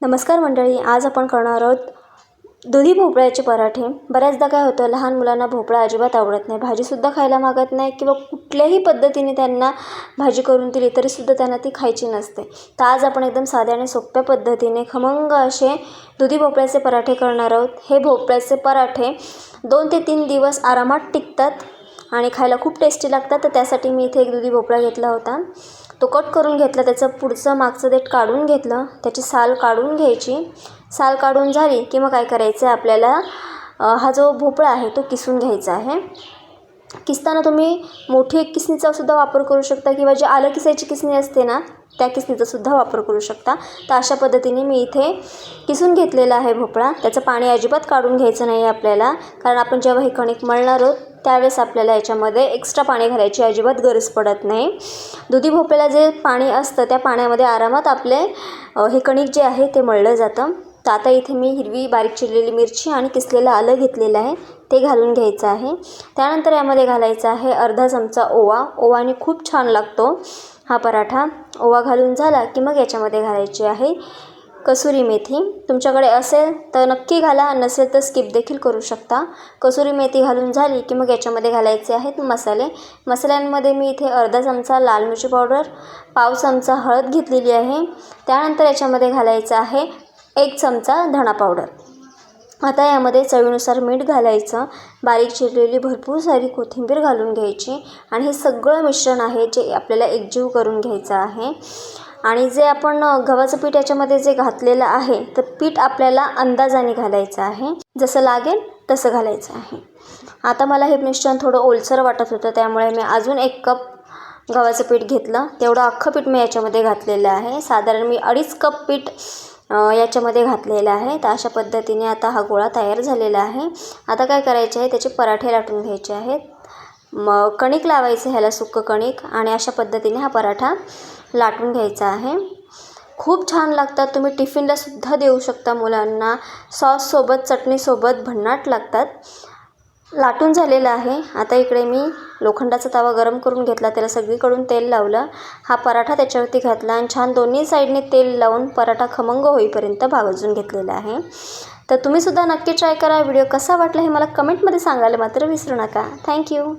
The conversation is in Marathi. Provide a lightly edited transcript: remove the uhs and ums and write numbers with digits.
नमस्कार मंडळी, आज आपण करणार आहोत दुधी भोपळ्याचे पराठे। बऱ्याचदा काय होतं, लहान मुलांना भोपळा अजिबात आवडत नाही, भाजीसुद्धा खायला मागत नाही किंवा कुठल्याही पद्धतीने त्यांना भाजी करून दिली तरीसुद्धा त्यांना ती खायची नसते। तर आज आपण एकदम साध्या आणि सोप्या पद्धतीने खमंग असे दुधी भोपळ्याचे पराठे करणार आहोत। हे भोपळ्याचे पराठे 2 ते 3 दिवस आरामात टिकतात आणि खायला खूप टेस्टी लागतात। तर त्यासाठी मी इथे एक दुधी भोपळा घेतला होता, तो कट करून घेतला, त्याचं पुढचं मागचं देठ काढून घेतलं, त्याची साल काढून घ्यायची। साल काढून झाली की मग काय करायचं आहे आपल्याला, हा जो भोपळा आहे तो किसून घ्यायचा आहे। किसताना तुम्ही मोठी एक किसणीचा सुद्धा वापर करू शकता किंवा जी आलं किसायची किसणी असते ना, त्या किसणीचा सुद्धा वापर करू शकता। तर अशा पद्धतीने मी इथे किसून घेतलेला आहे भोपळा। त्याचं पाणी अजिबात काढून घ्यायचं नाही आपल्याला, कारण आपण जेव्हा हे कणिक मळणार आहोत त्यावेळेस आपल्याला याच्यामध्ये एक्स्ट्रा पाणी घालायची अजिबात गरज पडत नाही। दुधी भोपळ्याला जे पाणी असतं त्या पाण्यामध्ये आरामात आपले हे कणिक जे आहे ते मळलं जातं। तर आता इथे मी हिरवी बारीक चिरलेली मिरची आणि किसलेलं आलं घेतलेलं आहे, ते घालून घ्यायचं आहे। त्यानंतर यामध्ये घालायचा आहे अर्धा चमचा ओवा। ओवाने खूप छान लागतो हा पराठा। ओवा घालून झाला की मग याच्यामध्ये घालायची आहे कसुरी मेथी। तुमच्याकडे असेल तर नक्की घाला, नसेल तर स्किप देखील करू शकता। कसुरी मेथी घालून झाली की मग याच्यामध्ये घालायचे आहेत मसाले। मसाल्यांमध्ये मी इथे अर्धा चमचा लाल मिरची पावडर, पाव चमचा हळद घेतलेली आहे। त्यानंतर याच्यामध्ये घालायचं आहे 1 चमचा धणा पावडर। आता यामध्ये चवीनुसार मीठ घालायचं, बारीक चिरलेली भरपूर सारी कोथिंबीर घालून घ्यायची आणि हे सगळं मिश्रण आहे जे आपल्याला एकजीव करून घ्यायचं आहे। आणि जे आपण गव्हाचं पीठ याच्यामध्ये जे घातलेलं आहे, तर पीठ आपल्याला अंदाजाने घालायचं आहे, जसं लागेल तसं घालायचं आहे। आता मला हे मिश्रण थोडं ओलसर वाटत होतं, त्यामुळे मी अजून 1 कप गव्हाचं पीठ घेतलं। तेवढं अख्खं पीठ मी याच्यामध्ये घातलेलं आहे, साधारण मी 2.5 कप पीठ याच्यामध्ये घातलेलं आहे। तर अशा पद्धतीने आता हा गोळा तयार झालेला आहे। आता काय करायचे आहे, त्याचे पराठे लाटून घ्यायचे आहेत। मग कणिक लावायचं ह्याला, सुक्कं कणिक, आणि अशा पद्धतीने हा पराठा लाटून घ्यायचा आहे। खूप छान लागतात, तुम्ही टिफिनला सुद्धा देऊ शकता मुलांना, सॉससोबत चटणीसोबत भन्नाट लागतात। लाटून झालेला आहे। आता इकडे मी लोखंडाचा तवा गरम करून घेतला, त्याला सगळीकडून तेल लावलं, हा पराठा त्याच्यावरती घातला आणि छान दोन्ही साईडने तेल लावून पराठा खमंग होईपर्यंत भाजून घेतलेला आहे। तर तुम्हीसुद्धा नक्की ट्राय करा। व्हिडिओ कसा वाटला हे मला कमेंटमध्ये सांगायला मात्र विसरू नका। थँक्यू।